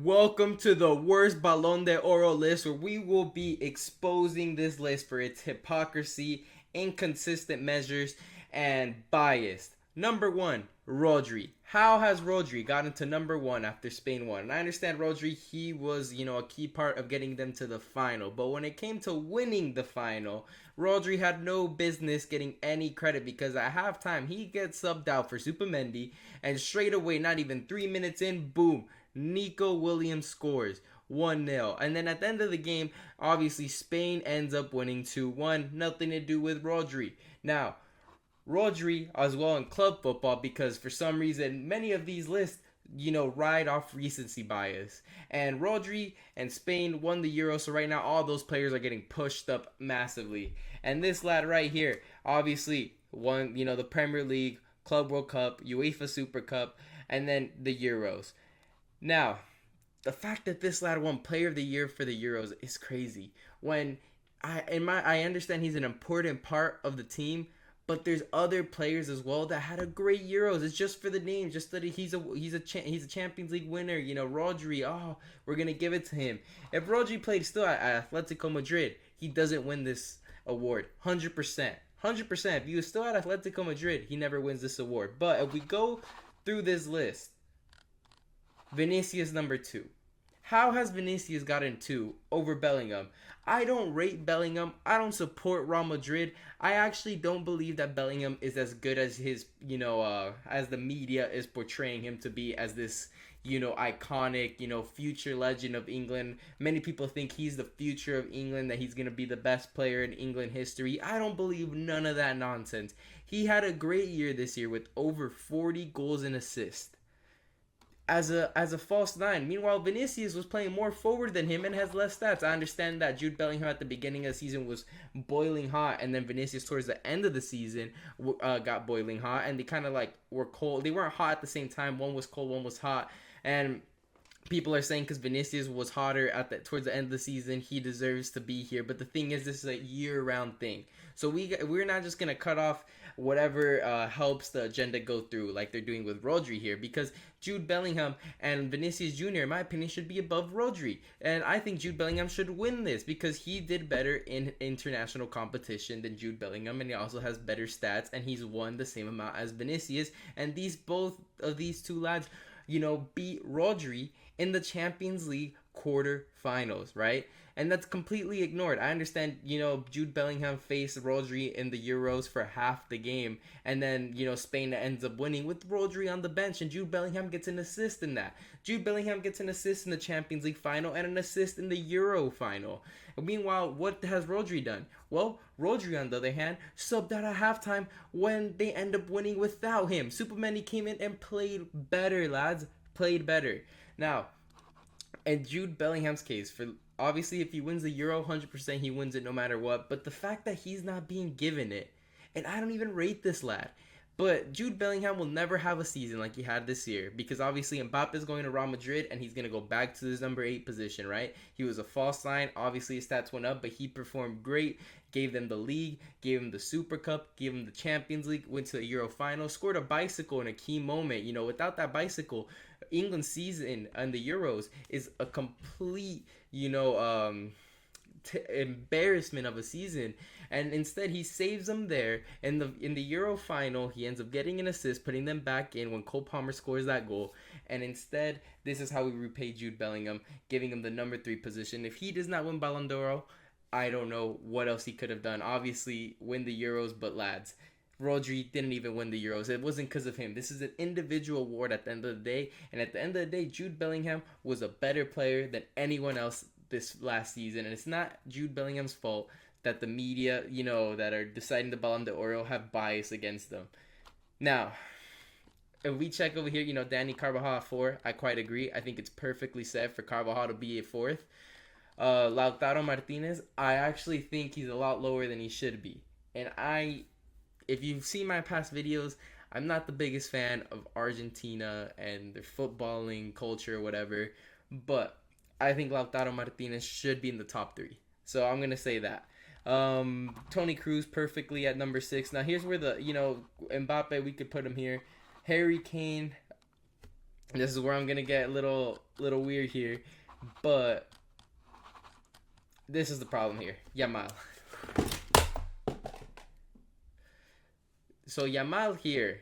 Welcome to the worst Ballon De Oro list, where we will be exposing this list for its hypocrisy, inconsistent measures, and bias. Number one, Rodri. How has Rodri gotten to number one after Spain won? And I understand Rodri, he was, a key part of getting them to the final. But when it came to winning the final, Rodri had no business getting any credit because at halftime he gets subbed out for Supamendi, and straight away, not even 3 minutes in, boom, Nico Williams scores 1-0. And then at the end of the game, obviously Spain ends up winning 2-1. Nothing to do with Rodri. Now, Rodri as well in club football, because for some reason many of these lists ride off recency bias. And Rodri and Spain won the Euro, so right now all those players are getting pushed up massively. And this lad right here obviously won, the Premier League, Club World Cup, UEFA Super Cup, and then the Euros. Now, the fact that this lad won Player of the Year for the Euros is crazy. When I understand he's an important part of the team, but there's other players as well that had a great Euros. It's just for the name, just that he's a Champions League winner. Rodri. Oh, we're gonna give it to him. If Rodri played still at Atletico Madrid, he doesn't win this award. 100%. 100%. If he was still at Atletico Madrid, he never wins this award. But if we go through this list, Vinicius number 2. How has Vinicius gotten 2 over Bellingham? I don't rate Bellingham. I don't support Real Madrid. I actually don't believe that Bellingham is as good as his, as the media is portraying him to be, as this, iconic, future legend of England. Many people think he's the future of England, that he's going to be the best player in England history. I don't believe none of that nonsense. He had a great year this year with over 40 goals and assists as a false nine. Meanwhile, Vinicius was playing more forward than him and has less stats. I understand that Jude Bellingham at the beginning of the season was boiling hot, and then Vinicius towards the end of the season got boiling hot, and they kind of were cold. They weren't hot at the same time. One was cold, one was hot, and people are saying because Vinicius was hotter towards the end of the season, he deserves to be here. But the thing is, this is a year-round thing, so we're not just gonna cut off whatever helps the agenda go through, like they're doing with Rodri here, because Jude Bellingham and Vinicius Jr., in my opinion, should be above Rodri. And I think Jude Bellingham should win this because he did better in international competition than Jude Bellingham, and he also has better stats, and he's won the same amount as Vinicius. And both of these two lads, beat Rodri in the Champions League quarterfinals, right? And that's completely ignored. I understand, Jude Bellingham faced Rodri in the Euros for half the game, and then, Spain ends up winning with Rodri on the bench, and Jude Bellingham gets an assist in that. Jude Bellingham gets an assist in the Champions League final and an assist in the Euro final. Meanwhile, what has Rodri done? Well, Rodri, on the other hand, subbed out at halftime when they end up winning without him. Supamendi came in and played better, lads. Played better. Now, in Jude Bellingham's case, obviously if he wins the Euro, 100% he wins it no matter what. But the fact that he's not being given it, and I don't even rate this lad. But Jude Bellingham will never have a season like he had this year, because obviously Mbappe is going to Real Madrid and he's going to go back to his number 8 position, right? He was a false nine. Obviously his stats went up, but he performed great. Gave them the league, gave him the Super Cup, gave him the Champions League, went to the Euro final, scored a bicycle in a key moment. Without that bicycle, England's season and the Euros is a complete, embarrassment of a season. And instead he saves them there in the Euro final. He ends up getting an assist, putting them back in when Cole Palmer scores that goal. And instead, this is how we repay Jude Bellingham, giving him the number 3 position. If he does not win Ballon d'Oro, I don't know what else he could have done. Obviously win the Euros, but lads, Rodri didn't even win the Euros. It wasn't because of him. This is an individual award at the end of the day. And at the end of the day, Jude Bellingham was a better player than anyone else this last season. And it's not Jude Bellingham's fault that the media, that are deciding the Ballon d'Oro have bias against them. Now, if we check over here, Danny Carvajal 4, I quite agree. I think it's perfectly set for Carvajal to be a 4th. Lautaro Martinez, I actually think he's a lot lower than he should be. And if you've seen my past videos, I'm not the biggest fan of Argentina and their footballing culture or whatever, but I think Lautaro Martinez should be in the top 3. So I'm going to say that. Toni Kroos perfectly at number 6. Now here's where the, Mbappe, we could put him here. Harry Kane, This is where I'm gonna get a little weird here, but this is the problem here. Yamal. So Yamal here,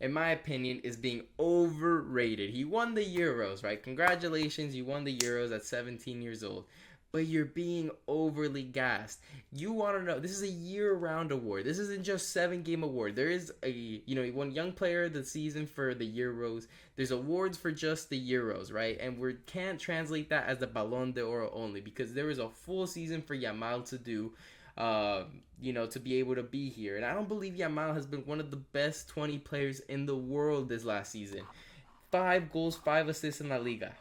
in my opinion, is being overrated. He won the Euros, right? Congratulations, you won the Euros at 17 years old. But you're being overly gassed. You want to know, this is a year-round award. This isn't just 7-game award. There is he won Young Player of the Season for the Euros. There's awards for just the Euros, right? And we can't translate that as the Ballon De Oro only because there is a full season for Yamal to do. To be able to be here. And I don't believe Yamal has been one of the best 20 players in the world this last season. 5 goals, 5 assists in La Liga.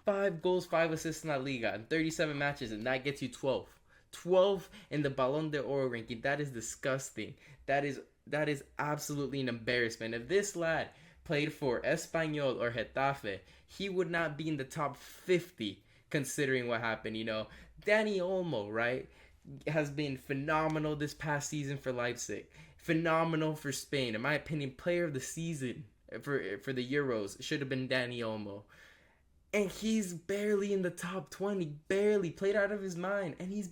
5 goals, 5 assists in La Liga in 37 matches, and that gets you 12. 12 in the Ballon de Oro ranking. That is disgusting. That is absolutely an embarrassment. If this lad played for Espanyol or Getafe, he would not be in the top 50 considering what happened. Dani Olmo, right, has been phenomenal this past season for Leipzig. Phenomenal for Spain. In my opinion, player of the season for the Euros should have been Dani Olmo. And he's barely in the top 20. Barely. Played out of his mind. And he's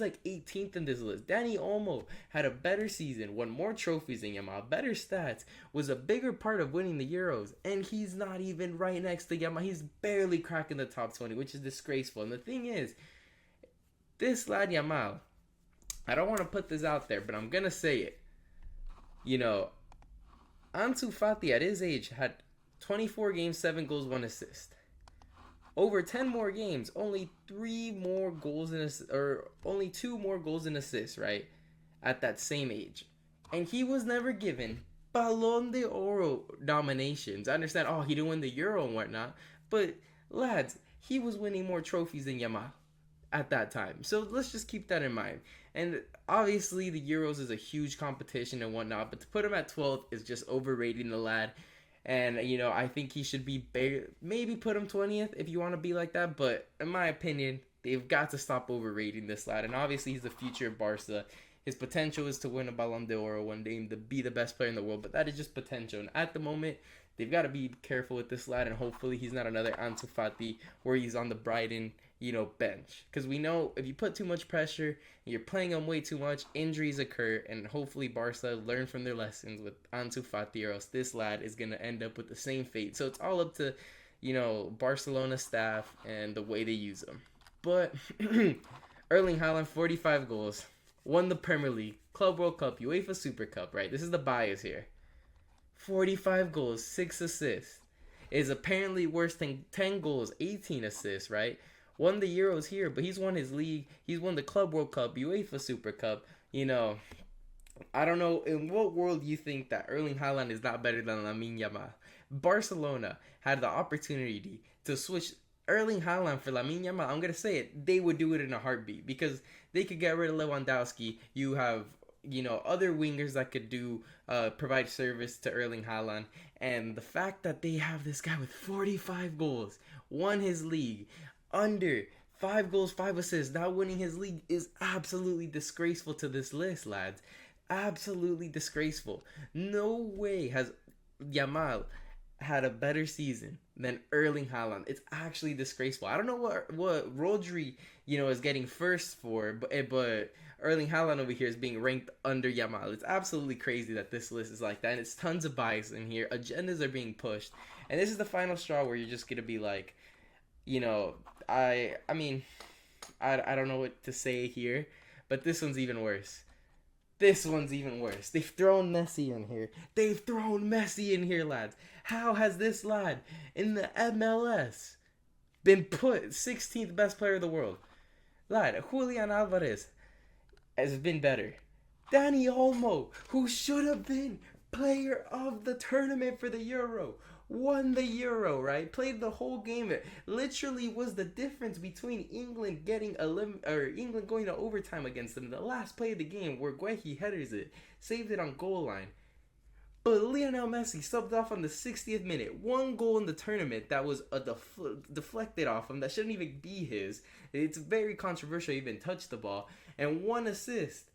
like 18th in this list. Dani Olmo had a better season. Won more trophies than Yamal. Better stats. Was a bigger part of winning the Euros. And he's not even right next to Yamal. He's barely cracking the top 20. Which is disgraceful. And the thing is, this lad Yamal, I don't want to put this out there, but I'm going to say it. Ansu Fati at his age had 24 games, 7 goals, 1 assist. Over 10 more games, only 2 more goals and assists, right? At that same age. And he was never given Ballon de Oro nominations. I understand, he didn't win the Euro and whatnot. But, lads, he was winning more trophies than Yamal at that time. So let's just keep that in mind. And obviously the Euros is a huge competition and whatnot, but to put him at 12th is just overrating the lad. And, I think he should be maybe put him 20th if you want to be like that. But in my opinion, they've got to stop overrating this lad. And obviously he's the future of Barca. His potential is to win a Ballon de Oro one day and to be the best player in the world. But that is just potential. And at the moment, they've got to be careful with this lad. And hopefully he's not another Ansu Fati where he's on the Brighton bench. Because we know if you put too much pressure and you're playing him way too much, injuries occur. And hopefully Barca learn from their lessons with Ansu Fati, or else this lad is going to end up with the same fate. So it's all up to, Barcelona staff and the way they use them. But Erling Haaland, 45 goals, won the Premier League, Club World Cup, UEFA Super Cup, right? This is the bias here. 45 goals, 6 assists. Is apparently worse than 10 goals, 18 assists, right? Won the Euros here, but he's won his league. He's won the Club World Cup, UEFA Super Cup. I don't know in what world you think that Erling Haaland is not better than Lamine Yamal. Barcelona had the opportunity to switch Erling Haaland for Lamine Yamal. I'm going to say it. They would do it in a heartbeat because they could get rid of Lewandowski. You have, other wingers that could provide service to Erling Haaland. And the fact that they have this guy with 45 goals, won his league, under 5 goals, 5 assists, not winning his league is absolutely disgraceful to this list, lads. Absolutely disgraceful. No way has Yamal had a better season than Erling Haaland. It's actually disgraceful. I don't know what Rodri, is getting first for, but Erling Haaland over here is being ranked under Yamal. It's absolutely crazy that this list is like that, and it's tons of bias in here. Agendas are being pushed, and this is the final straw where you're just gonna be like, I don't know what to say here, but this one's even worse. They've thrown Messi in here. Lads. How has this lad in the MLS been put 16th best player of the world? Lad, Julian Alvarez has been better. Dani Olmo, who should have been player of the tournament for the Euro, won the Euro, right? Played the whole game. It literally was the difference between England England going to overtime against them. The last play of the game where Guehi headers it, saved it on goal line. But Lionel Messi subbed off on the 60th minute. 1 goal in the tournament that was deflected off him. That shouldn't even be his. It's very controversial he even touched the ball. And 1 assist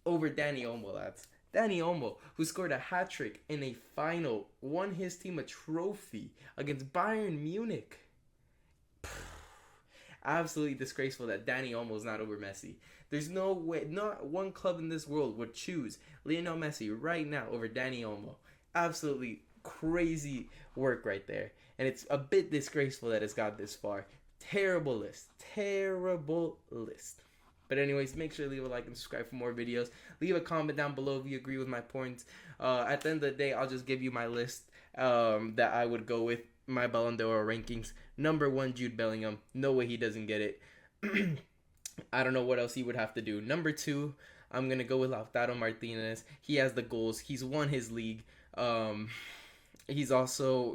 over Dani Olmo, lads. Dani Olmo, who scored a hat trick in a final, won his team a trophy against Bayern Munich. Absolutely disgraceful that Dani Olmo is not over Messi. There's no way, not one club in this world would choose Lionel Messi right now over Dani Olmo. Absolutely crazy work right there. And it's a bit disgraceful that it's got this far. Terrible list. Terrible list. But anyways, make sure to leave a like and subscribe for more videos. Leave a comment down below if you agree with my points. At the end of the day, I'll just give you my list that I would go with. My Ballon De Oro rankings. Number 1, Jude Bellingham. No way he doesn't get it. I don't know what else he would have to do. Number 2, I'm going to go with Lautaro Martinez. He has the goals. He's won his league. He's also,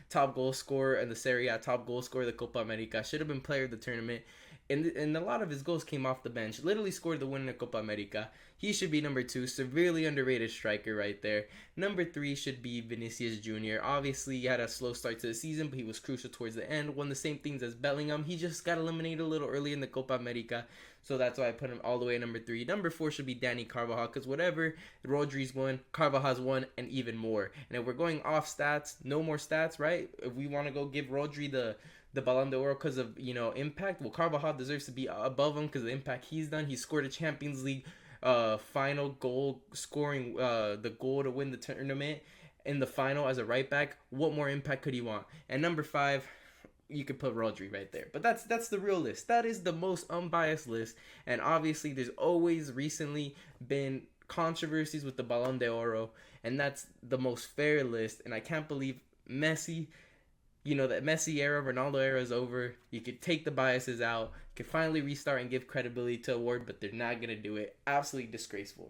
top goal scorer in the Serie A, top goal scorer of the Copa America. Should have been player of the tournament. And a lot of his goals came off the bench. Literally scored the win in the Copa America. He should be number 2. Severely underrated striker right there. Number 3 should be Vinicius Jr. Obviously, he had a slow start to the season, but he was crucial towards the end. Won the same things as Bellingham. He just got eliminated a little early in the Copa America. So that's why I put him all the way at number 3. Number 4 should be Dani Carvajal, because whatever Rodri's won, Carvajal's won, and even more. And if we're going off stats, no more stats, right? If we want to go give Rodri the Ballon d'Or because of, impact, well, Carvajal deserves to be above him because of the impact he's done. He scored a Champions League final goal, scoring the goal to win the tournament in the final as a right back. What more impact could he want? And number 5, you could put Rodri right there. But that's the real list. That is the most unbiased list. And obviously, there's always recently been controversies with the Ballon d'Oro, and that's the most fair list. And I can't believe Messi, that Messi era, Ronaldo era is over. You could take the biases out. You could finally restart and give credibility to award, but they're not going to do it. Absolutely disgraceful.